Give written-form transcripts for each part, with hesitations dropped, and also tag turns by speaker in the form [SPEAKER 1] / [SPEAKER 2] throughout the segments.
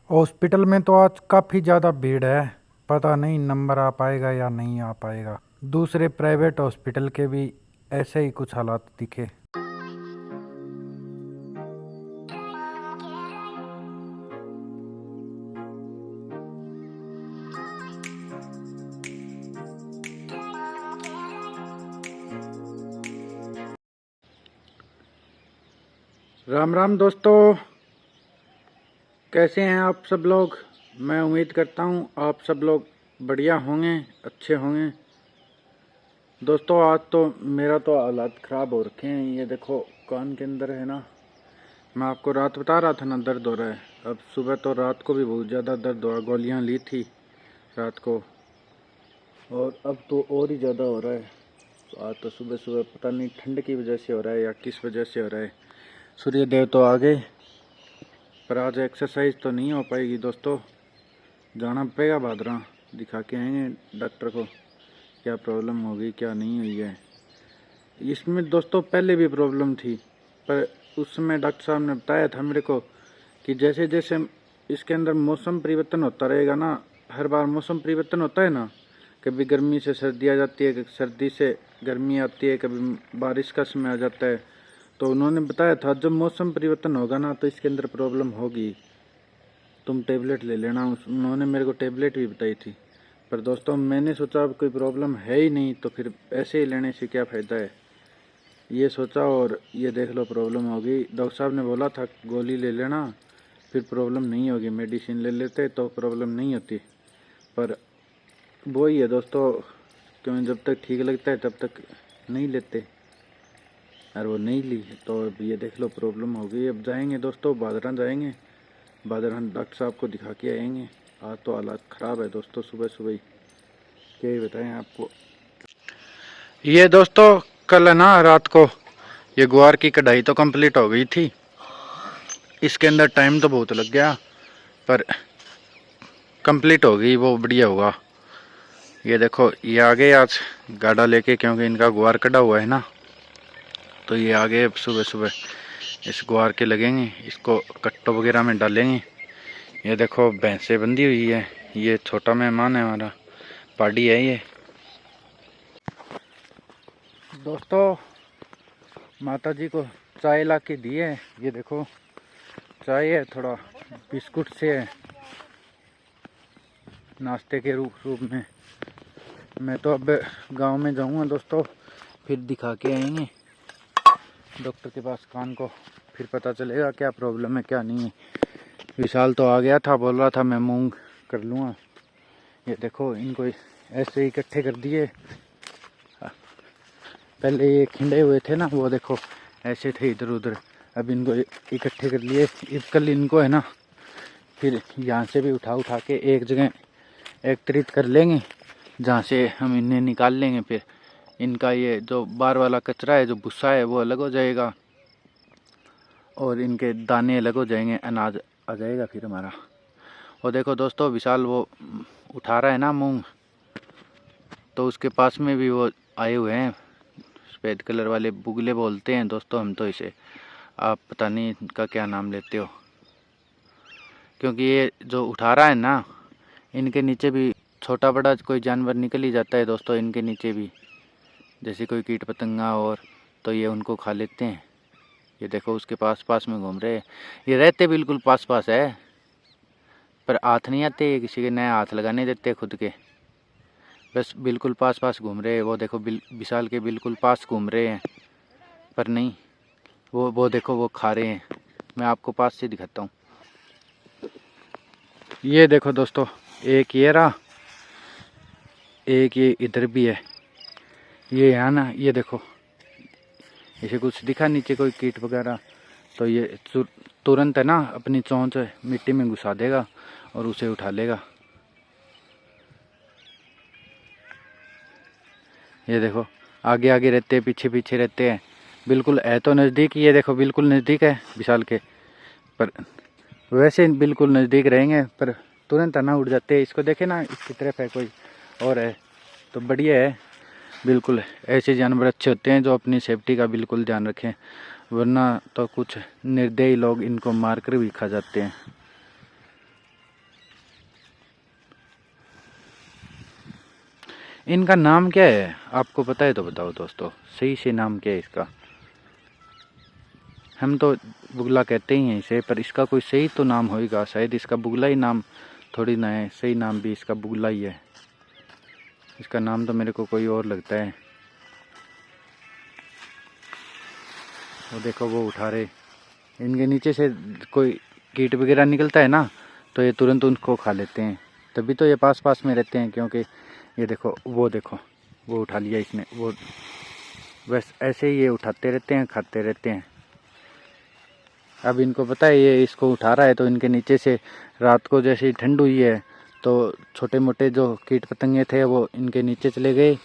[SPEAKER 1] Hospital में तो आज काफ़ी ज़्यादा भीड़ है। पता नहीं नंबर आ पाएगा या नहीं आ पाएगा। दूसरे प्राइवेट हॉस्पिटल के भी ऐसे ही कुछ हालात दिखे। राम राम दोस्तों, कैसे हैं आप सब लोग। मैं उम्मीद करता हूं आप सब लोग बढ़िया होंगे, अच्छे होंगे। दोस्तों आज तो मेरा तो हालात ख़राब हो रखे हैं। ये देखो कान के अंदर है ना, मैं आपको रात बता रहा था ना दर्द हो रहा है। अब सुबह तो रात को भी बहुत ज़्यादा दर्द हो रहा, गोलियाँ ली थी रात को और अब तो और ही ज़्यादा हो रहा है। आज तो सुबह सुबह पता नहीं ठंड की वजह से हो रहा है या किस वजह से हो रहा है। सूर्य देव तो आ गए पर आज एक्सरसाइज तो नहीं हो पाएगी दोस्तों। जाना पड़ेगा भादरा, दिखा के आएंगे डॉक्टर को क्या प्रॉब्लम होगी क्या नहीं हुई है। इसमें दोस्तों पहले भी प्रॉब्लम थी पर उस समय डॉक्टर साहब ने बताया था मेरे को कि जैसे जैसे इसके अंदर मौसम परिवर्तन होता रहेगा ना, हर बार मौसम परिवर्तन होता है ना, कभी गर्मी से सर्दी आ जाती है, सर्दी से गर्मी आती है, कभी बारिश का समय आ जाता है। तो उन्होंने बताया था जब मौसम परिवर्तन होगा ना तो इसके अंदर प्रॉब्लम होगी, तुम टेबलेट ले लेना। उन्होंने मेरे को टेबलेट भी बताई थी पर दोस्तों मैंने सोचा अब कोई प्रॉब्लम है ही नहीं तो फिर ऐसे ही लेने से क्या फ़ायदा है, ये सोचा और ये देख लो प्रॉब्लम होगी। डॉक्टर साहब ने बोला था गोली ले लेना फिर प्रॉब्लम नहीं होगी, मेडिसिन ले लेते तो प्रॉब्लम नहीं होती। पर वही है दोस्तों, क्यों जब तक ठीक लगता है तब तक नहीं लेते और वो नहीं ली तो अब ये देख लो प्रॉब्लम हो गई। अब जाएंगे दोस्तों बादरा, जाएंगे बादरा डॉक्टर साहब को दिखा के आएंगे। आज तो हालात ख़राब है दोस्तों, सुबह सुबह ही क्या ही बताएं आपको। ये दोस्तों कल है ना रात को ये गुआर की कढ़ाई तो कंप्लीट हो गई थी। इसके अंदर टाइम तो बहुत लग गया पर कंप्लीट हो गई, वो बढ़िया होगा। ये देखो ये आगे आज गाड़ा लेके, क्योंकि इनका गुआर कटा हुआ है ना तो ये आगे सुबह सुबह इस गुआर के लगेंगे, इसको कट्टों वगैरह में डालेंगे। ये देखो भैंसें बंधी हुई है, ये छोटा मेहमान है हमारा, पार्टी है ये। दोस्तों माता जी को चाय ला के दी है, ये देखो चाय है, थोड़ा बिस्कुट से है नाश्ते के रूप में। मैं तो अब गांव में जाऊंगा दोस्तों, फिर दिखा के आएंगे डॉक्टर के पास कान को, फिर पता चलेगा क्या प्रॉब्लम है क्या नहीं है। विशाल तो आ गया था, बोल रहा था मैं मूंग कर लूँगा। ये देखो इनको ऐसे ही इकट्ठे कर दिए, पहले ये खिंडे हुए थे ना, वो देखो ऐसे थे इधर उधर, अब इनको इकट्ठे कर लिए। कल इनको है ना फिर यहाँ से भी उठा के एक जगह एकत्रित कर लेंगे जहाँ से हम इन्हें निकाल लेंगे। फिर इनका ये जो बाहर वाला कचरा है, जो भूसा है, वो अलग हो जाएगा और इनके दाने अलग हो जाएंगे, अनाज आ जाएगा फिर हमारा। और देखो दोस्तों विशाल वो उठा रहा है ना मूंग, तो उसके पास में भी वो आए हुए हैं सफ़ेद कलर वाले, बुगले बोलते हैं दोस्तों हम तो इसे, आप पता नहीं इनका क्या नाम लेते हो। क्योंकि ये जो उठा रहा है ना, इनके नीचे भी छोटा बड़ा कोई जानवर निकल ही जाता है दोस्तों, इनके नीचे भी जैसे कोई कीट पतंगा और, तो ये उनको खा लेते हैं। ये देखो उसके पास पास में घूम रहे हैं, ये रहते बिल्कुल पास पास है पर हाथ नहीं आते, ये किसी के नए हाथ लगाने देते खुद के, बस बिल्कुल पास पास घूम रहे हैं। वो देखो विशाल के बिल्कुल पास घूम रहे हैं पर नहीं, वो देखो वो खा रहे हैं। मैं आपको पास से दिखाता हूँ। ये देखो दोस्तों एक ये रहा, एक ये इधर भी है, ये है ना, ये देखो इसे कुछ दिखा नीचे कोई कीट वगैरह तो ये तुरंत है ना अपनी चोंच मिट्टी में घुसा देगा और उसे उठा लेगा। ये देखो आगे आगे रहते हैं, पीछे पीछे रहते हैं, बिल्कुल है तो नज़दीक, ये देखो बिल्कुल नज़दीक है विशाल के, पर वैसे बिल्कुल नज़दीक रहेंगे पर तुरंत है ना उड़ जाते हैं। इसको देखे ना इसकी तरफ है कोई और है तो बढ़िया है। बिल्कुल ऐसे जानवर अच्छे होते हैं जो अपनी सेफ्टी का बिल्कुल ध्यान रखें, वरना तो कुछ निर्दयी लोग इनको मारकर भी खा जाते हैं। इनका नाम क्या है आपको पता है तो बताओ दोस्तों, सही से नाम क्या है इसका? हम तो बुगला कहते ही हैं इसे, पर इसका कोई सही तो नाम होगा। शायद इसका बुगला ही नाम थोड़ी ना है, सही नाम भी इसका बुगला ही है। इसका नाम तो मेरे को कोई और लगता है। वो देखो वो उठा रहे, इनके नीचे से कोई कीट वगैरह निकलता है ना, तो ये तुरंत उनको खा लेते हैं, तभी तो ये पास पास में रहते हैं। क्योंकि ये देखो वो उठा लिया इसने, वो बस ऐसे ही ये उठाते रहते हैं, खाते रहते हैं। अब इनको पता है ये इसको उठा रहा है, तो इनके नीचे से रात को जैसे ही ठंड हुई है तो छोटे मोटे जो कीट पतंगे थे वो इनके नीचे चले गए।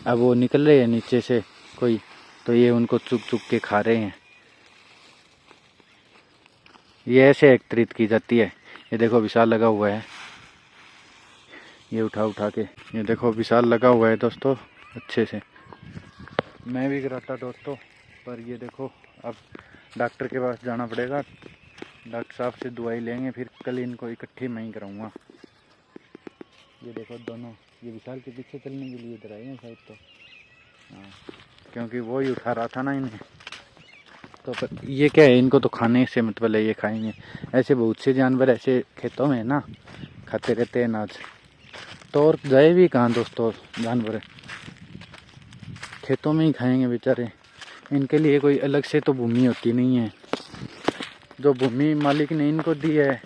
[SPEAKER 1] अब वो निकल रहे हैं नीचे से कोई, तो ये उनको चुग चुग के खा रहे हैं। ये ऐसे एकत्रित की जाती है। ये देखो विशाल लगा हुआ है, ये उठा के, ये देखो विशाल लगा हुआ है दोस्तों अच्छे से। मैं भी कराता दोस्तों, पर ये देखो अब डॉक्टर के पास जाना पड़ेगा, डॉक्टर साहब से दवाई लेंगे, फिर कल इनको इकट्ठे मैं ही कराऊंगा। ये देखो दोनों, ये विशाल के पीछे चलने के लिए इधर आए हैं शायद, तो हाँ, क्योंकि वो ही उठा रहा था ना इन्हें। तो पर ये क्या है, इनको तो खाने से मतलब है, ये खाएंगे। ऐसे बहुत से जानवर ऐसे खेतों में ना खाते रहते हैं अनाज, तो और जाए भी कहाँ दोस्तों, जानवर खेतों में ही खाएंगे बेचारे। इनके लिए कोई अलग से तो भूमि होती नहीं है। जो भूमि मालिक ने इनको दी है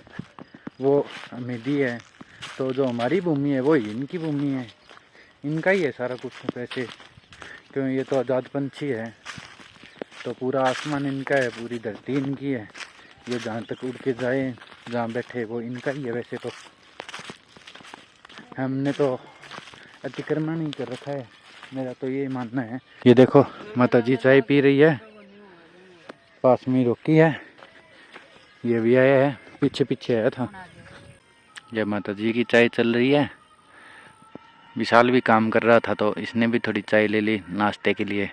[SPEAKER 1] वो हमें दी है, तो जो हमारी भूमि है वो ही इनकी भूमि है, इनका ही है सारा कुछ वैसे। क्यों, ये तो आज़ाद पंछी है, तो पूरा आसमान इनका है, पूरी धरती इनकी है। ये जहाँ तक उड़ के जाए, जहाँ बैठे, वो इनका ही है। वैसे तो हमने तो अतिक्रमण ही कर रखा है, मेरा तो यही मानना है। ये देखो माता जी चाय पी रही है, पास में रोकी है, ये भी आया है, पीछे पीछे आया था। ये माता जी की चाय चल रही है। विशाल भी काम कर रहा था, तो इसने भी थोड़ी चाय ले ली नाश्ते के लिए।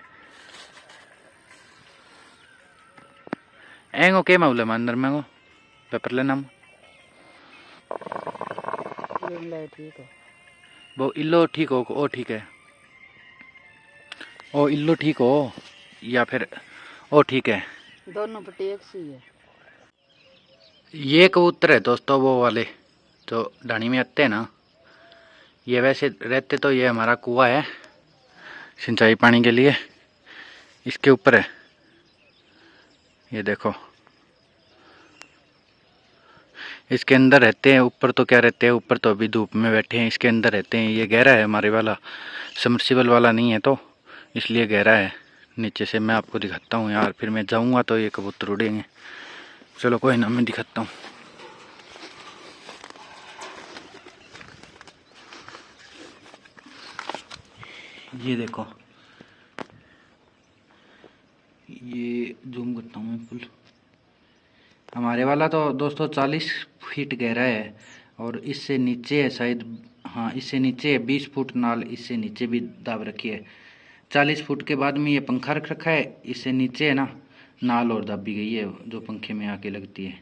[SPEAKER 1] एंगो के माउले अंदर में गो पेपर लेना वो इल्लो ठीक हो, ओ ठीक है, ओ इल्लो ठीक हो या फिर ओ ठीक है,
[SPEAKER 2] दोनों पट्टी एक सी है।
[SPEAKER 1] ये कबूतर है दोस्तों, वो वाले जो ढाणी में आते हैं ना, ये वैसे रहते तो ये हमारा कुआं है सिंचाई पानी के लिए, इसके ऊपर है। ये देखो इसके अंदर रहते हैं, ऊपर तो क्या रहते हैं, ऊपर तो अभी धूप में बैठे हैं, इसके अंदर रहते हैं। ये गहरा है हमारे वाला, सबमर्सिबल वाला नहीं है, तो इसलिए गहरा है। नीचे से मैं आपको दिखाता हूँ यार, फिर मैं जाऊँगा तो ये कबूतर उड़ेंगे। चलो कोई ना, मैं दिखाता हूँ। ये देखो, ये जूम करता हूँ मैं फुल। हमारे वाला तो दोस्तों 40 फीट गहरा है, और इससे नीचे है शायद, हाँ इससे नीचे है 20 फुट नाल, इससे नीचे भी दाब रखी है। 40 फुट के बाद में ये पंखा रख रखा है, इससे नीचे है ना नाल और दाबी गई है, जो पंखे में आके लगती है।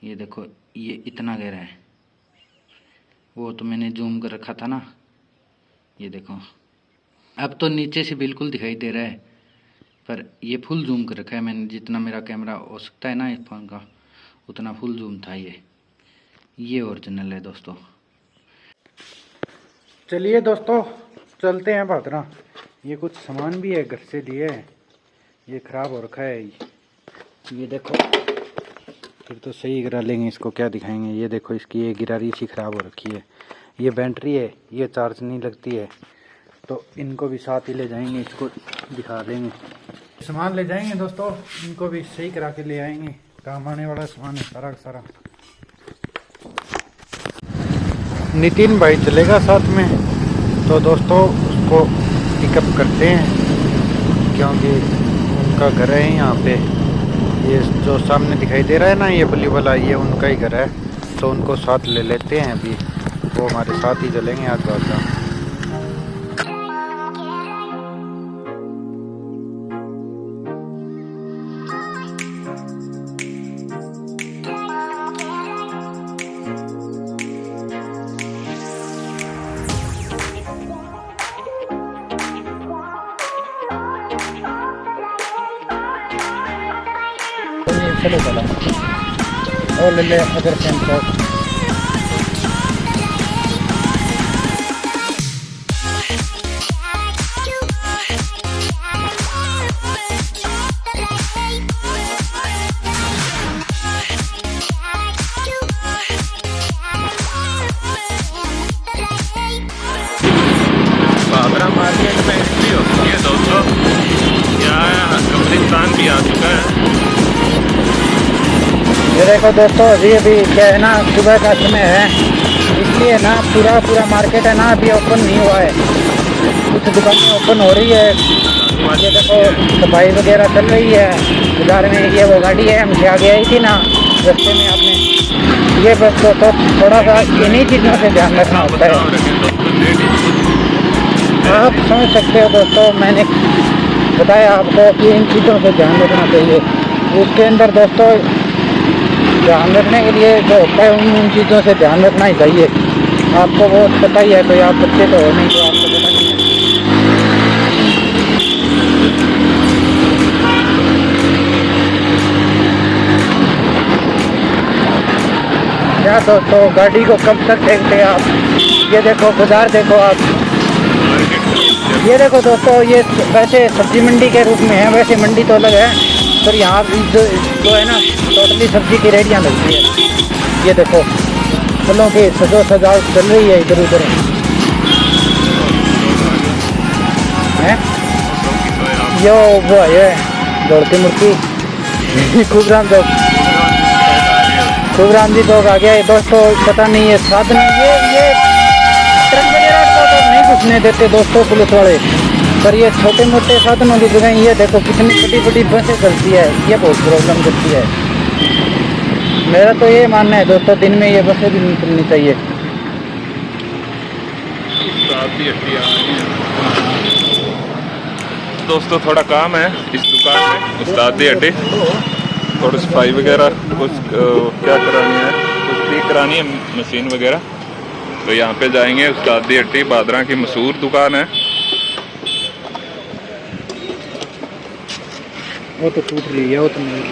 [SPEAKER 1] ये देखो ये इतना गहरा है, वो तो मैंने जूम कर रखा था ना। ये देखो अब तो नीचे से बिल्कुल दिखाई दे रहा है, पर ये फुल जूम कर रखा है मैंने, जितना मेरा कैमरा हो सकता है ना इस फोन का, उतना फुल जूम था ये ओरिजिनल है दोस्तों। चलिए दोस्तों चलते हैं भादरा। ये कुछ सामान भी है घर से लिए, ये ख़राब हो रखा है। ये देखो फिर तो सही गिरा लेंगे, इसको क्या दिखाएंगे। ये देखो इसकी ये गिरारी सी ख़राब हो रखी है, ये बैटरी है, ये चार्ज नहीं लगती है, तो इनको भी साथ ही ले जाएंगे, इसको दिखा देंगे। सामान ले जाएंगे दोस्तों, इनको भी सही करा के ले आएंगे, काम आने वाला सामान है सारा का सारा। नितिन भाई चलेगा साथ में, तो दोस्तों उसको पिकअप करते हैं, क्योंकि उनका घर है यहाँ पे। ये जो सामने दिखाई दे रहा है ना ये बली वाला, ये उनका ही घर है, तो उनको साथ ले लेते हैं। अभी वो हमारे साथ ही चलेंगे आज बात। चलो चला और ले ले अगर सेंसर।
[SPEAKER 3] बाबरा मार्केट में एंट्री हो चुकी है दोस्तों। यहाँ कब्रिस्तान भी आ चुका है।
[SPEAKER 1] ये देखो दोस्तों अभी अभी क्या है ना, सुबह का समय है, इसलिए ना पूरा मार्केट है ना अभी ओपन नहीं हुआ है। कुछ दुकानें ओपन हो रही है। ये देखो सफाई वगैरह चल रही है बाजार में। ये वो गाड़ी है हमसे आगे आई थी ना रास्ते में आपने, ये बस तो थोड़ा सा इन्हीं चीज़ों से ध्यान रखना होता है। आप समझ सकते हो दोस्तों, मैंने बताया आपको कि इन चीज़ों से ध्यान रखना चाहिए। उसके अंदर दोस्तों ध्यान रखने के लिए जो होता है उन चीज़ों से ध्यान रखना ही चाहिए। आपको वो पता ही है, कोई आप बच्चे तो हो नहीं तो आपको पता नहीं है। क्या दोस्तों गाड़ी को कब तक देखते हैं आप? ये देखो बाजार देखो आप। ये देखो दोस्तों ये वैसे सब्जी मंडी के रूप में है, वैसे मंडी तो अलग है, पर यहाँ जो है ना टोटली सब्जी की रेडियाँ लगती है। ये देखो फलों की सजावट चल रही है इधर उधर है। यो वो है दौड़ती मुड़ती खूब राम जी लोग आ गया है दोस्तों। पता नहीं है साधन ये ट्रक वगैरह को तो नहीं घुसने देते दोस्तों पुलिस वाले, पर ये छोटे मोटे साधनों की जगह ये देखो कितनी बड़ी बड़ी बसें चलती है, ये बहुत प्रॉब्लम करती है। मेरा तो ये मानना है दोस्तों दिन में ये बसें भी नहीं चलनी चाहिए।
[SPEAKER 3] दोस्तों थोड़ा काम है इस दुकान में, उस्ताद दी हड्डी, थोड़ी सफाई वगैरह कुछ क्या करानी है, कुछ ठीक करानी है मशीन वगैरह, तो यहाँ पे जाएंगे। उस्ताद दी हड्डी बादरा की मशहूर दुकान है।
[SPEAKER 1] वो तो टूट रही है, वो तो नहीं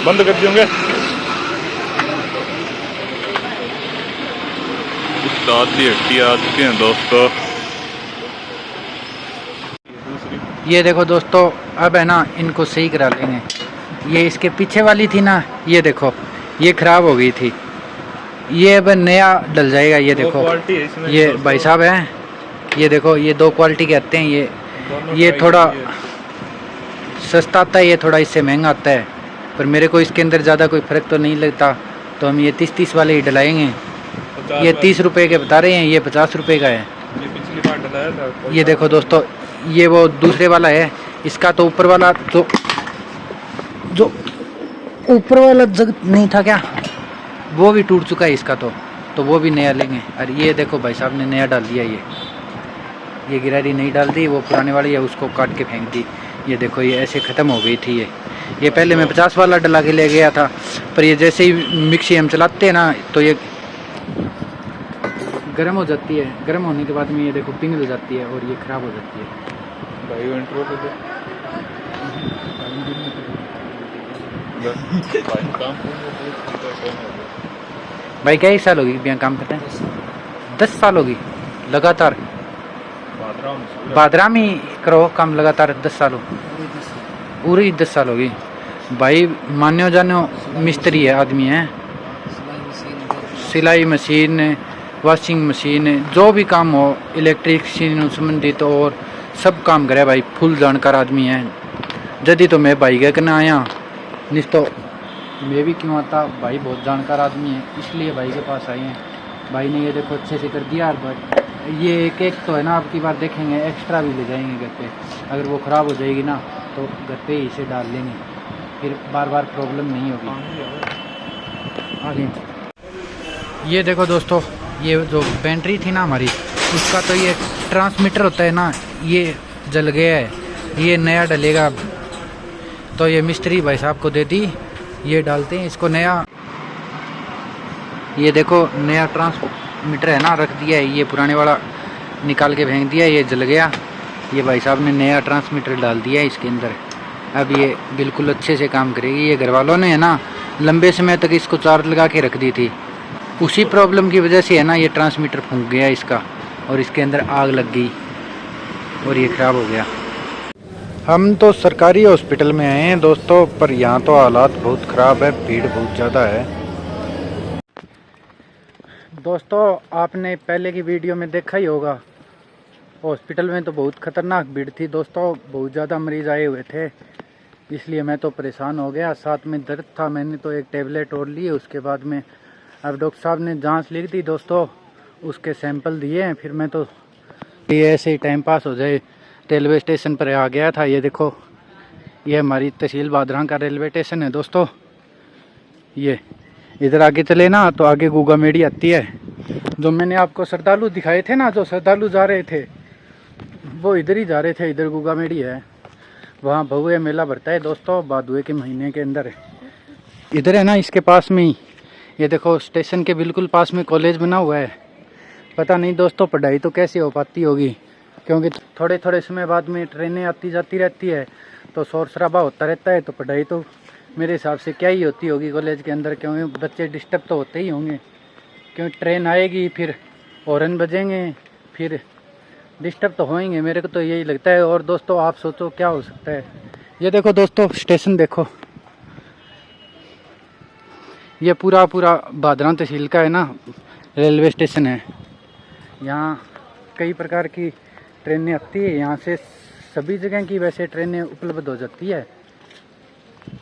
[SPEAKER 3] बंद कर दियोगे। उस्ताद दी हड्डी आ चुके हैं दोस्तों।
[SPEAKER 1] ये देखो दोस्तों अब है ना इनको सही करा लेंगे। ये इसके पीछे वाली थी ना, ये देखो ये खराब हो गई थी, ये अब नया डल जाएगा। ये देखो ये भाई साहब हैं, ये देखो ये दो क्वालिटी के आते हैं। ये थोड़ा सस्ता आता है, ये थोड़ा इससे महंगा आता है, पर मेरे को इसके अंदर ज़्यादा कोई फ़र्क तो नहीं लगता, तो हम ये 30 वाले ही डलाएँगे। ये 30 रुपये के बता रहे हैं, ये 50 रुपये का है। ये देखो दोस्तों ये वो दूसरे वाला है, इसका तो ऊपर वाला जो ऊपर वाला जग नहीं था क्या, वो भी टूट चुका है इसका, तो वो भी नया लेंगे। और ये देखो भाई साहब ने नया डाल दिया, ये गिरारी नहीं डाल दी, वो पुराने वाली है उसको काट के फेंक दी। ये देखो ये ऐसे ख़त्म हो गई थी। ये पहले मैं 50 वाला डला के ले गया था, पर ये जैसे ही मिक्सी हम चलाते हैं ना तो ये गर्म हो जाती है। गर्म होने के बाद में ये देखो पिघल जाती है और ये ख़राब हो जाती है। भाई कई साल होगी बिया काम करते हैं? 10 साल होगी लगातार बादरा में करो काम लगातार 10 साल हो पूरी 10 साल होगी भाई। मान्यो जानो मिस्त्री है आदमी है, सिलाई मशीन वॉशिंग मशीन जो भी काम हो इलेक्ट्रिशियन संबंधित और सब काम करे भाई, फुल जानकार आदमी है। जदी तो मैं भाई के करने आया नहीं तो मैं भी क्यों आता, भाई बहुत जानकार आदमी है इसलिए भाई के पास आए हैं। भाई ने ये देखो अच्छे से कर दिया। बट ये एक तो है ना आपकी बार देखेंगे एक्स्ट्रा भी ले जाएंगे घर पे, अगर वो ख़राब हो जाएगी ना तो घर पे ही इसे डाल लेंगे, फिर बार बार प्रॉब्लम नहीं होगी। आगे ये देखो दोस्तों ये जो बैटरी थी ना हमारी उसका तो ये ट्रांसमीटर होता है ना ये जल गया है, ये नया डलेगा अब। तो ये मिस्त्री भाई साहब को दे दी, ये डालते हैं इसको नया। ये देखो नया ट्रांसमीटर है ना रख दिया है, ये पुराने वाला निकाल के फेंक दिया, ये जल गया। ये भाई साहब ने नया ट्रांसमीटर डाल दिया है इसके अंदर। अब ये बिल्कुल अच्छे से काम करेगी। ये घर वालों ने है ना लंबे समय तक इसको चार्ज लगा के रख दी थी, उसी प्रॉब्लम की वजह से है ना ये ट्रांसमीटर फूंक गया इसका और इसके अंदर आग लग गई और ये ख़राब हो गया। हम तो सरकारी हॉस्पिटल में आए हैं दोस्तों, पर यहाँ तो हालात बहुत ख़राब है, भीड़ बहुत ज़्यादा है। दोस्तों आपने पहले की वीडियो में देखा ही होगा, हॉस्पिटल में तो बहुत ख़तरनाक भीड़ थी दोस्तों, बहुत ज़्यादा मरीज़ आए हुए थे, इसलिए मैं तो परेशान हो गया। साथ में दर्द था, मैंने तो एक टेबलेट और ली, उसके बाद में अब डॉक्टर साहब ने जांच लिख दी दोस्तों, उसके सैंपल दिए हैं। फिर मैं तो ये ऐसे ही टाइम पास हो जाए रेलवे स्टेशन पर आ गया था। ये देखो ये हमारी तहसील बादरां का रेलवे स्टेशन है दोस्तों। ये इधर आगे चले ना तो आगे गुगा मेडी आती है। जो मैंने आपको श्रद्धालु दिखाए थे ना, जो श्रद्धालु जा रहे थे वो इधर ही जा रहे थे, इधर गुगा मेडी है, वहाँ भव्य मेला भरता है दोस्तों, भादुए के महीने के अंदर है। इधर है ना इसके पास में ही, ये देखो स्टेशन के बिल्कुल पास में कॉलेज बना हुआ है। पता नहीं दोस्तों पढ़ाई तो कैसे हो पाती होगी, क्योंकि थोड़े थोड़े समय बाद में ट्रेनें आती जाती रहती है तो शोर शराबा होता रहता है, तो पढ़ाई तो मेरे हिसाब से क्या ही होती होगी कॉलेज के अंदर, क्योंकि बच्चे डिस्टर्ब तो होते ही होंगे, क्योंकि ट्रेन आएगी फिर हॉर्न बजेंगे फिर डिस्टर्ब तो होंगे, मेरे को तो यही लगता है। और दोस्तों आप सोचो क्या हो सकता है। ये देखो दोस्तों स्टेशन देखो, ये पूरा बादरां तहसील का है ना रेलवे स्टेशन है। यहाँ कई प्रकार की ट्रेनें आती है, यहाँ से सभी जगह की वैसे ट्रेनें उपलब्ध हो जाती है।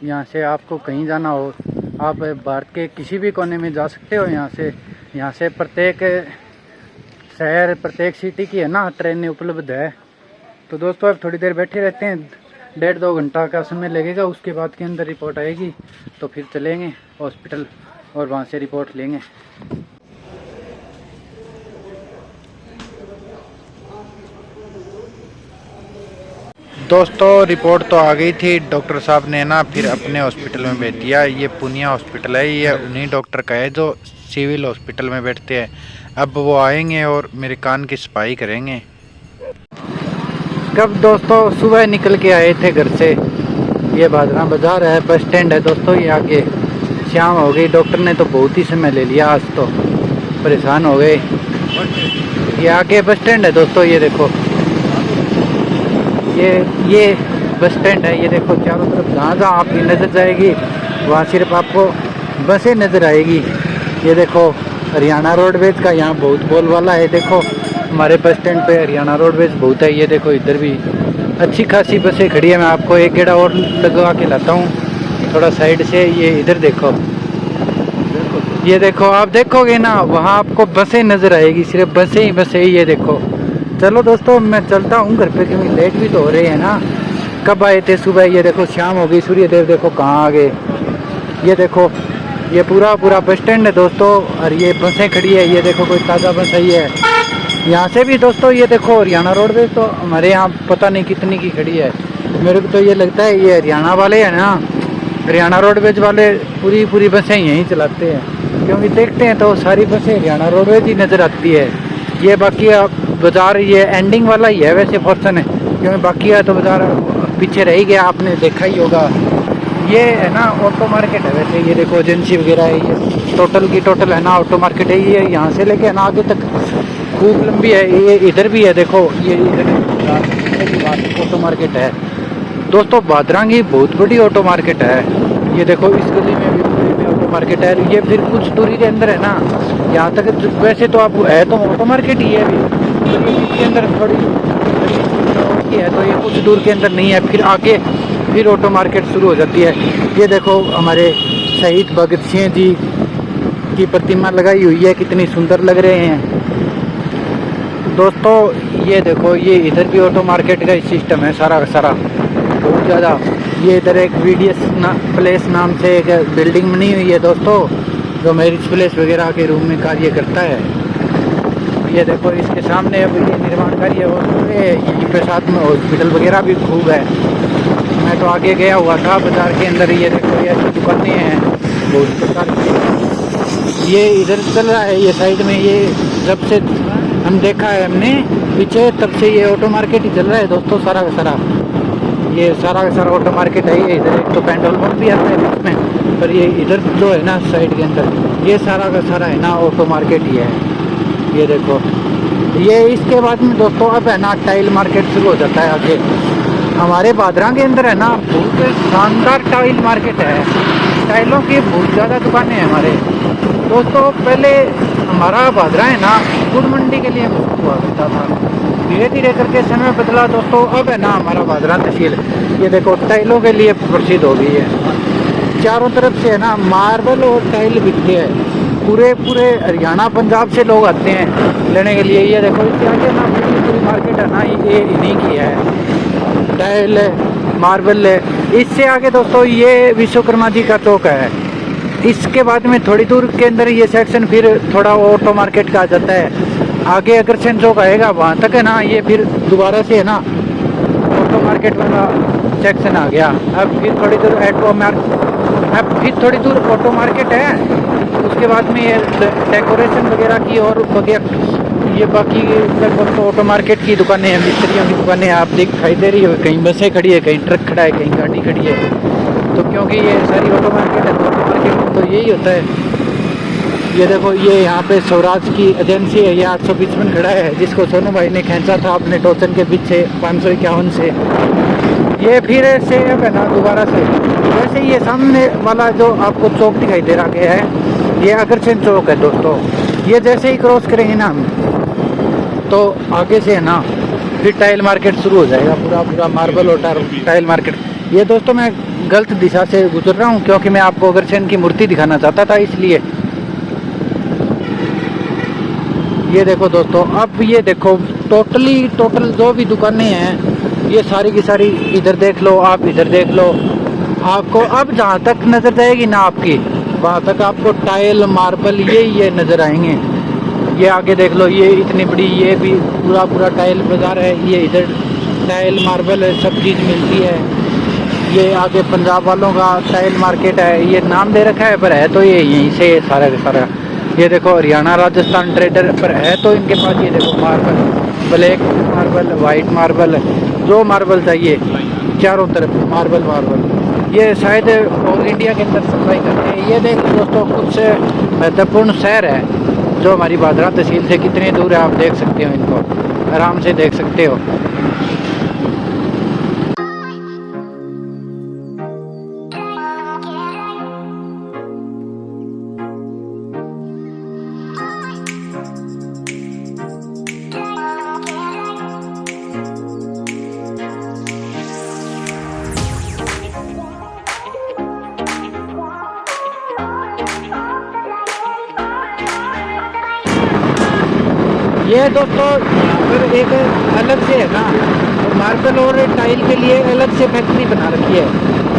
[SPEAKER 1] यहाँ से आपको कहीं जाना हो, आप भारत के किसी भी कोने में जा सकते हो। यहाँ से प्रत्येक शहर प्रत्येक सिटी की है ना ट्रेनें उपलब्ध है। तो दोस्तों अब थोड़ी देर बैठे रहते हैं, 1.5-2 घंटा का समय लगेगा, उसके बाद के अंदर रिपोर्ट आएगी तो फिर चलेंगे हॉस्पिटल और वहाँ से रिपोर्ट लेंगे। दोस्तों रिपोर्ट तो आ गई थी, डॉक्टर साहब ने ना फिर अपने हॉस्पिटल में भेज दिया। ये पूनिया हॉस्पिटल है, ये उन्हीं डॉक्टर का है जो सिविल हॉस्पिटल में बैठते हैं। अब वो आएंगे और मेरे कान की सफाई करेंगे। कब दोस्तों सुबह निकल के आए थे घर से, ये बादरां बाजार है, बस स्टैंड है दोस्तों, ये आगे शाम हो गई। डॉक्टर ने तो बहुत ही समय ले लिया, आज तो परेशान हो गए। ये आगे बस स्टैंड है दोस्तों, ये देखो ये बस स्टैंड है। ये देखो चारों तरफ जहाँ जहाँ आपकी नज़र जाएगी वहाँ सिर्फ आपको बसें नज़र आएगी। ये देखो हरियाणा रोडवेज का यहाँ बहुत बोलबाला है। देखो हमारे बस स्टैंड पे हरियाणा रोडवेज बहुत है। ये देखो इधर भी अच्छी खासी बसें खड़ी है। मैं आपको एक गेड़ा और लगवा के लाता हूँ थोड़ा साइड से। ये इधर देखो, ये देखो आप देखोगे ना वहाँ आपको बसें नज़र आएगी, सिर्फ बसें ही बसें। ये देखो चलो दोस्तों मैं चलता हूँ घर पे, क्योंकि लेट भी तो हो रहे हैं ना। कब आए थे सुबह, ये देखो शाम हो गई, सूर्य देव देखो कहाँ आ गए। ये देखो ये पूरा बस स्टैंड है दोस्तों, और ये बसें खड़ी है। ये देखो कोई ताज़ा बस आई है यहाँ से भी दोस्तों। ये देखो हरियाणा रोडवेज तो हमारे यहाँ पता नहीं कितनी की खड़ी है। मेरे को तो ये लगता है ये हरियाणा वाले हैं ना, हरियाणा रोडवेज वाले पूरी बसें यहीं चलाते हैं, क्योंकि देखते हैं तो सारी बसें हरियाणा रोडवेज ही नज़र आती है। ये बाकी बाज़ार ये एंडिंग वाला ही है वैसे पोर्शन है, क्योंकि बाकी है तो बाज़ार पीछे रह ही गया, आपने देखा ही होगा। ये है ना ऑटो मार्केट है वैसे, ये देखो एजेंसी वगैरह है, ये टोटल की टोटल है ना ऑटो मार्केट है। ये यहाँ से लेके ना आगे तक खूब लंबी है। ये इधर भी है देखो, ये इधर ऑटो मार्केट है दोस्तों। बादरां की बहुत बड़ी ऑटो मार्केट है। ये देखो इस गली में भी ऑटो मार्केट है। ये फिर कुछ दूरी के अंदर है ना, यहाँ तक वैसे तो आप है तो ऑटो मार्केट ही है अभी, इसके अंदर थोड़ी है तो ये कुछ दूर के अंदर नहीं है, फिर आगे फिर ऑटो मार्केट शुरू हो जाती है। ये देखो हमारे शहीद भगत सिंह जी की प्रतिमा लगाई हुई है, कितनी सुंदर लग रहे हैं दोस्तों। ये देखो ये इधर भी ऑटो मार्केट का ही सिस्टम है सारा का सारा, बहुत ज़्यादा। ये इधर एक VDS प्लेस नाम से एक बिल्डिंग बनी हुई है दोस्तों, जो मैरिज प्लेस वगैरह के रूम में कार्य करता है। ये देखो इसके सामने अब ये निर्माण कार्य हो रहे हैं, यहीं पे साथ में हॉस्पिटल वगैरह भी खूब है। मैं तो आगे गया हुआ था बाज़ार के अंदर। ये देखो ये ऐसी दुकानें हैं बहुत प्रकार की। ये इधर चल रहा है ये साइड में, ये जब से हम देखा है हमने पीछे तब से ये ऑटो मार्केट ही चल रहा है दोस्तों सारा का सारा। ये सारा का सारा ऑटो मार्केट है। ये इधर एक तो पेट्रोल पंप भी आता है बीच में, पर ये इधर जो है ना साइड के अंदर ये सारा का सारा है ना ऑटो मार्केट ही है। ये देखो ये इसके बाद में दोस्तों अब है ना टाइल मार्केट शुरू हो जाता है आगे। हमारे बादरा के अंदर है ना बहुत शानदार टाइल मार्केट है। टाइलों की बहुत ज़्यादा दुकानें हैं हमारे दोस्तों। पहले हमारा बादरा है ना गुड़ मंडी के लिए हुआ करता था, धीरे धीरे करके समय बदला दोस्तों। अब है ना हमारा बादरा तहसील ये देखो टाइलों के लिए प्रसिद्ध हो गई है। चारों तरफ से है ना मार्बल और टाइल बिकते हैं। पूरे हरियाणा पंजाब से लोग आते हैं लेने के लिए। ये देखो इसके आगे ना पूरी मार्केट है ना ये इन्हीं की है। टाइल है, मार्बल है। इससे आगे दोस्तों ये विश्वकर्मा जी का चौक है। इसके बाद में थोड़ी दूर के अंदर ये सेक्शन फिर थोड़ा ऑटो मार्केट का आ जाता है। आगे अग्रसेन चौक आएगा वहाँ तक है ना ये फिर दोबारा से है ना ऑटो मार्केट वाला सेक्शन आ गया। अब फिर थोड़ी दूर ऑटो मार्केट है। उसके बाद में ये डेकोरेशन वगैरह की और वगैरह ये बाकी लगभग तो ऑटो मार्केट की दुकानें हैं, मिस्त्रियों की दुकानें आप दिखाई दे रही हो। कहीं बसें खड़ी है, कहीं ट्रक खड़ा है, कहीं गाड़ी खड़ी है। तो क्योंकि ये सारी ऑटो मार्केट है तो ऑटो मार्केट में तो यही होता है। ये देखो ये यहाँ पे स्वराज की एजेंसी है। ये 855 खड़ा है जिसको सोनू भाई ने खींचा था अपने टोचन के पीछे 551 से। ये फिर से अब है ना दोबारा से वैसे ये सामने वाला जो आपको चौक दिखाई दे रहा है ये अग्रसेन चौक है दोस्तों। ये जैसे ही क्रॉस करेंगे ना तो आगे से है ना फिर टाइल मार्केट शुरू हो जाएगा। पूरा मार्बल और टाइल मार्केट। ये दोस्तों मैं गलत दिशा से गुजर रहा हूँ क्योंकि मैं आपको अग्रसेन की मूर्ति दिखाना चाहता था इसलिए। ये देखो दोस्तों अब ये देखो टोटल जो भी दुकानें हैं ये सारी की सारी इधर देख लो, आप इधर देख लो। आपको अब जहाँ तक नज़र जाएगी ना आपकी वहाँ तक आपको टाइल मार्बल ये नज़र आएंगे। ये आगे देख लो ये इतनी बड़ी ये भी पूरा टाइल बाज़ार है। ये इधर टाइल मार्बल है, सब चीज़ मिलती है। ये आगे पंजाब वालों का टाइल मार्केट है। ये नाम दे रखा है पर है तो ये यहीं से सारा का सारा। ये देखो हरियाणा राजस्थान ट्रेडर पर है तो इनके पास ये देखो marble, black marble, white marble, जो मार्बल चाहिए चारों तरफ मार्बल। ये शायद ऑल इंडिया के अंदर सप्लाई करते हैं। ये देख दोस्तों कुछ महत्वपूर्ण शहर है जो हमारी बादरा तहसील से कितने दूर है आप देख सकते हो। इनको आराम से देख सकते हो। ये दोस्तों यहाँ पर एक अलग से है ना मार्बल और टाइल के लिए अलग से फैक्ट्री बना रखी है।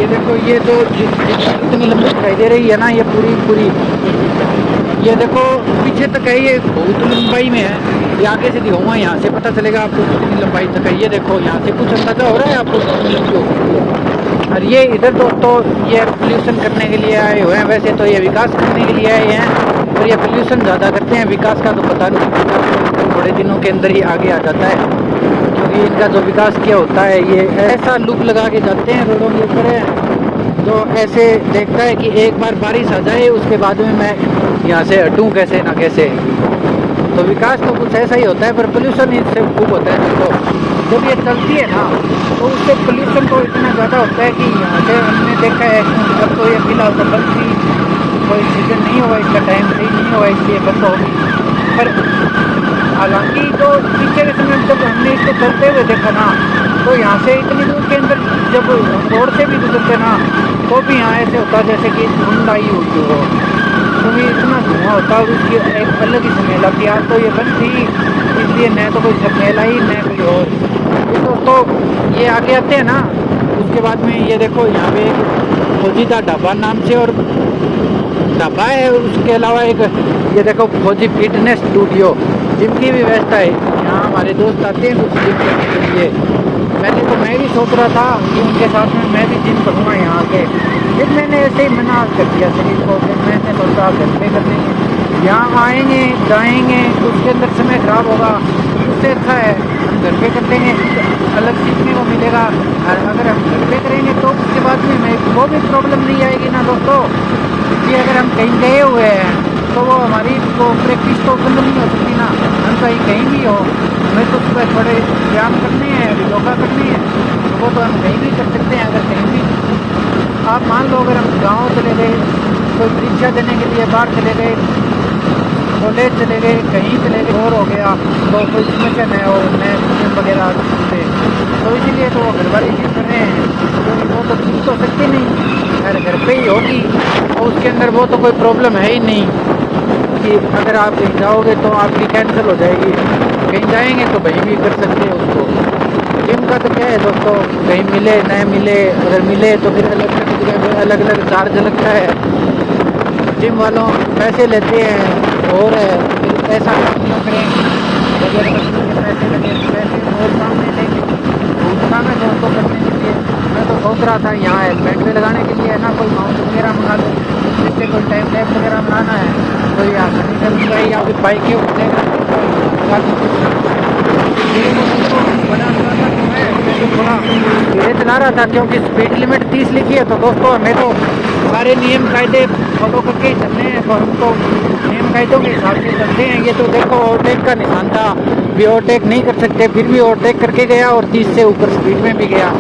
[SPEAKER 1] ये देखो ये जो इतनी लंबी दिखाई दे रही है ना ये पूरी ये देखो पीछे तक है। ये बहुत लंबाई में है। ये आगे से दिखाऊंगा यहाँ से पता चलेगा आपको कितनी लंबाई तक है। ये देखो यहाँ से कुछ अंदाजा हो रहा है आपको कितनी लंबी हो सकती है। और ये इधर दोस्तों ये पोल्यूशन करने के लिए आए हुए हैं। वैसे तो ये विकास करने के लिए आए हैं और ये पोल्यूशन ज़्यादा करते हैं। विकास का तो पता नहीं, थोड़े दिनों के अंदर ही आगे आ जाता है क्योंकि इनका जो विकास किया होता है ये ऐसा लुक लगा के जाते हैं रोडों के ऊपर जो ऐसे देखता है कि एक बार बारिश आ जाए उसके बाद में मैं यहाँ से हटूँ कैसे ना कैसे। तो विकास तो कुछ ऐसा ही होता है पर पोल्यूशन इससे खूब होता है। तो जब ये चलती है ना तो उससे पोल्यूशन तो इतना ज़्यादा होता है कि यहाँ से हमने देखा है अब तो ये फिलहाल तो बंद थी, कोई सीजन नहीं हुआ, इसका टाइम सही नहीं हुआ इसलिए बंद होगी। पर हालांकि तो पीछे के समय जब हमने इसको चलते हुए देखा ना तो यहाँ से इतनी दूर के अंदर जब रोड से भी गुजरते ना तो भी यहाँ ऐसे होता जैसे कि धुंध आई होती हो, क्योंकि इतना धुआं होता और उसकी एक अलग ही स्मेल आती। आज तो ये बंद थी इसलिए न तो कोई स्मेल आई न कोई और। ये दोस्तों ये आगे आते हैं ना उसके बाद में ये देखो यहाँ पे एक फौजीदा ढाबा नाम से और ढाबा है। उसके अलावा एक ये देखो फौजी फिटनेस स्टूडियो, जिम की भी व्यवस्था है। यहाँ हमारे दोस्त आते हैं कुछ जिम करने के लिए। पहले तो मैं भी सोच रहा था कि उनके साथ में मैं भी जिम करूँगा यहाँ के, फिर मैंने ऐसे ही मना कर दिया शरीर को। फिर मैंने सोचा घर पे कर लेंगे, यहाँ आएंगे जाएंगे उसके अंदर समय खराब होगा। उससे अच्छा है हम घर पे कर लेंगे अलग सीखने को मिलेगा, और अगर हम घर पे करेंगे तो उसके बाद में हमें वो भी प्रॉब्लम नहीं आएगी ना दोस्तों। कि अगर हम कहीं गए हुए हैं तो वो हमारी वो प्रैक्टिस तो बंद नहीं हो सकती ना। हम कहीं भी हो, हमें तो सुबह थोड़े व्यायाम करने हैं, योगा करनी है, तो वो तो हम कहीं भी कर सकते हैं। अगर कहीं भी आप मान लो अगर हम गाँव चले गए, कोई परीक्षा देने के लिए बाहर चले गए, कॉलेज चले गए, कहीं चले गए और हो गया तो कोई समस्या है और नए नियम वगैरह थे, तो इसीलिए तो वो घर वाले चीज़ कर रहे हैं। क्योंकि वो तो सीख तो सकते नहीं, अगर घर पे ही होगी तो उसके अंदर वो तो कोई प्रॉब्लम है ही नहीं कि अगर आप कहीं जाओगे तो आपकी कैंसिल हो जाएगी, कहीं जाएंगे तो कहीं भी कर सकते हैं उसको। जिम का तो क्या है दोस्तों, कहीं मिले न मिले, अगर मिले तो फिर अलग अलग जगह पर अलग अलग चार्ज लगता है। जिम वालों पैसे लेते हैं और फिर ऐसा काम न करें, अगर पैसे लगे पैसे और काम नहीं लेंगे तो उसका मैं दोस्तों करने के लिए मैं तो सोच रहा था यहाँ हेलमेट पे लगाने के लिए है ना, कोई माउंट वगैरह मंगा लो, जिससे कोई टाइम लैप वगैरह बनाना है कोई आसानी कर दिया, या फिर बाइक के उठने थोड़ा धीरे चला रहा था क्योंकि स्पीड लिमिट 30 लिखी है। तो दोस्तों हमें तो सारे नियम कायदे फॉलो करके ही चलने हैं, तो हम तो नियम कायदों के हिसाब से चलते हैं। ये तो देखो ओवरटेक का निशान था, भी ओवरटेक नहीं कर सकते, फिर भी ओवरटेक करके गया और 30 से ऊपर स्पीड में भी गया।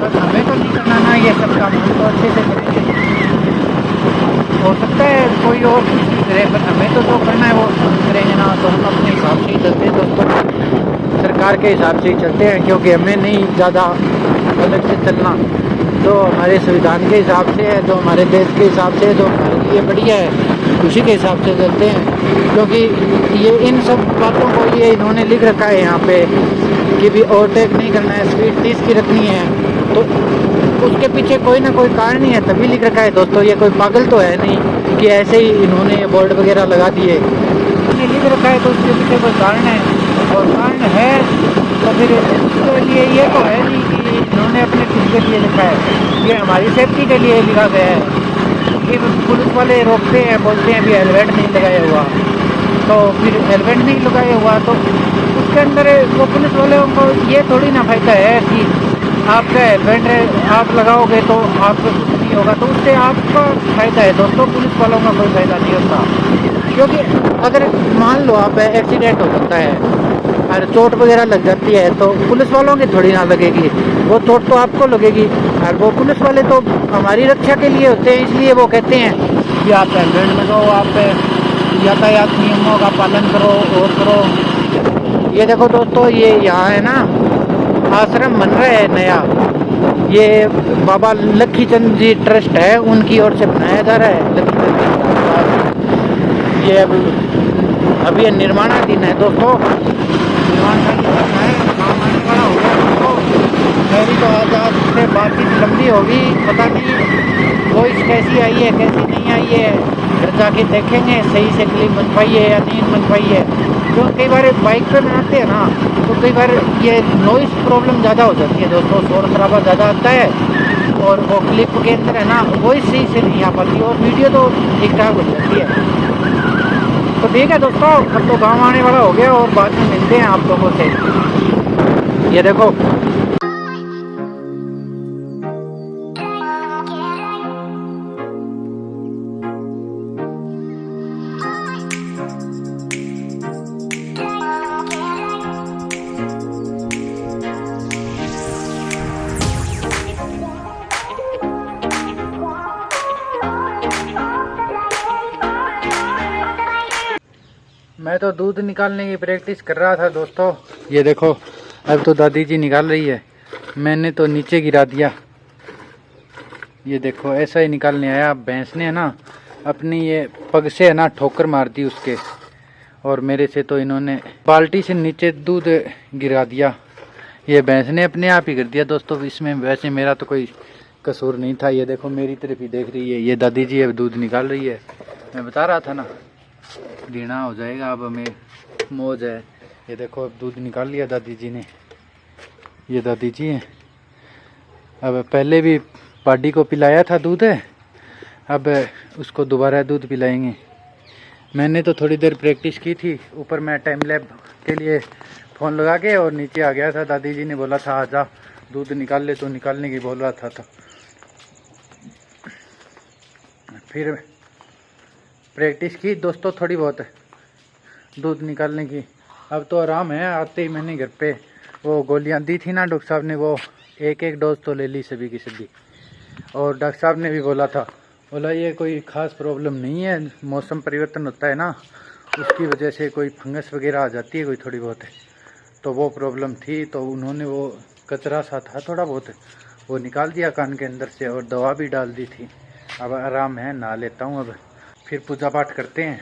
[SPEAKER 1] बस हमें तो नहीं करना ना ये सब काम, हम तो अच्छे से करेंगे। हो सकता है कोई और कुछ करे, पर हमें तो जो करना है वो करेंगे ना, तो हम अपने हिसाब से ही चलते हैं दोस्तों, सरकार के हिसाब से ही चलते हैं, क्योंकि हमें नहीं ज़्यादा अलग से चलना। जो हमारे संविधान के हिसाब से है, जो हमारे देश के हिसाब से है, जो हमारे लिए बढ़िया है, उसी के हिसाब से चलते हैं। क्योंकि ये इन सब बातों को ये इन्होंने लिख रखा है यहाँ पे कि भी ओवरटेक नहीं करना है, स्पीड 30 की रखनी है, तो उसके पीछे कोई ना कोई कारण ही है, तभी लिख रखा है दोस्तों। ये कोई पागल तो है नहीं कि ऐसे ही इन्होंने बोर्ड वगैरह लगा दिए, ये लिख रखा है तो उसके पीछे कोई कारण है, और कारण है तो फिर इसके लिए ये तो है नहीं कि इन्होंने अपने खुद के लिए लिखा है, ये हमारी सेफ्टी के लिए लिखा गया है। कि पुलिस वाले रोकते हैं, बोलते हैं भी हेलमेट नहीं लगाया हुआ, तो फिर हेलमेट नहीं लगाया हुआ तो उसके अंदर वो पुलिस वालों को ये थोड़ी ना फायदा है कि आपका हेलमेट आप लगाओगे तो आपको कुछ नहीं होगा, तो उससे आपका फ़ायदा है दोस्तों, पुलिस वालों का कोई फ़ायदा नहीं होता। क्योंकि अगर मान लो आप एक्सीडेंट हो सकता है और चोट वगैरह लग जाती है तो पुलिस वालों की थोड़ी ना लगेगी, वो चोट तो आपको लगेगी। और वो पुलिस वाले तो हमारी रक्षा के लिए होते हैं, इसलिए वो कहते हैं कि आप हेलमेट लगाओ, आप यातायात नियमों का पालन करो और करो। ये देखो दोस्तों, ये यहाँ है ना आश्रम बन रहा है नया, ये बाबा लक्खी चंद जी ट्रस्ट है, उनकी ओर से बनाया जा रहा है लक्खी चंद जी। ये अभी निर्माणाधीन है दोस्तों, निर्माण है, काम आने वाला हो गया दोस्तों। मेरी तो आज से बातचीत लंबी होगी, पता नहीं वॉइस कैसी आई है कैसी नहीं आई है, घर जाके देखेंगे सही से क्लिप बन पाई है या नहीं बन पाई है। तो कई बार बाइक पे बनाते हैं ना, तो कई बार ये नॉइस प्रॉब्लम ज़्यादा हो जाती है दोस्तों, शोर शराबा ज़्यादा आता है और वो क्लिप के अंदर है ना वॉइस सही से नहीं आ पाती और वीडियो तो ठीक ठाक हो जाती है। तो ठीक है दोस्तों, अब तो गाँव आने वाला हो गया और बाद में मिलते हैं आप लोगों से। ये देखो मैं तो दूध निकालने की प्रैक्टिस कर रहा था दोस्तों। ये देखो अब तो दादी जी निकाल रही है, मैंने तो नीचे गिरा दिया। ये देखो ऐसा ही निकालने आया, भैंस ने है ना अपनी ये पग से है ना ठोकर मार दी उसके, और मेरे से तो इन्होंने बाल्टी से नीचे दूध गिरा दिया। ये भैंस ने अपने आप ही कर दिया दोस्तों, इसमें वैसे मेरा तो कोई कसूर नहीं था। ये देखो मेरी तरफ ही देख रही है, ये दादी जी अब दूध निकाल रही है। मैं बता रहा था ना ढीना हो जाएगा, अब हमें मौज है। ये देखो अब दूध निकाल लिया दादी जी ने, ये दादी जी हैं। अब पहले भी पाडी को पिलाया था दूध है, अब उसको दोबारा दूध पिलाएंगे। मैंने तो थोड़ी देर प्रैक्टिस की थी, ऊपर मैं टाइम लैब के लिए फ़ोन लगा के और नीचे आ गया था। दादी जी ने बोला था आजा दूध निकाल ले, तो निकालने की बोल रहा था। तो फिर प्रैक्टिस की दोस्तों थोड़ी बहुत दूध निकालने की। अब तो आराम है। आते ही मैंने घर पे वो गोलियां दी थी ना डॉक्टर साहब ने, वो एक एक डोज तो ले ली सभी की सभी। और डॉक्टर साहब ने भी बोला ये कोई ख़ास प्रॉब्लम नहीं है, मौसम परिवर्तन होता है ना, उसकी वजह से कोई फंगस वगैरह आ जाती है कोई थोड़ी बहुत। तो वो प्रॉब्लम थी, तो उन्होंने वो कचरा सा था थोड़ा बहुत, वो निकाल दिया कान के अंदर से और दवा भी डाल दी थी। अब आराम है, नहा लेता हूँ अब, फिर पूजा पाठ करते हैं।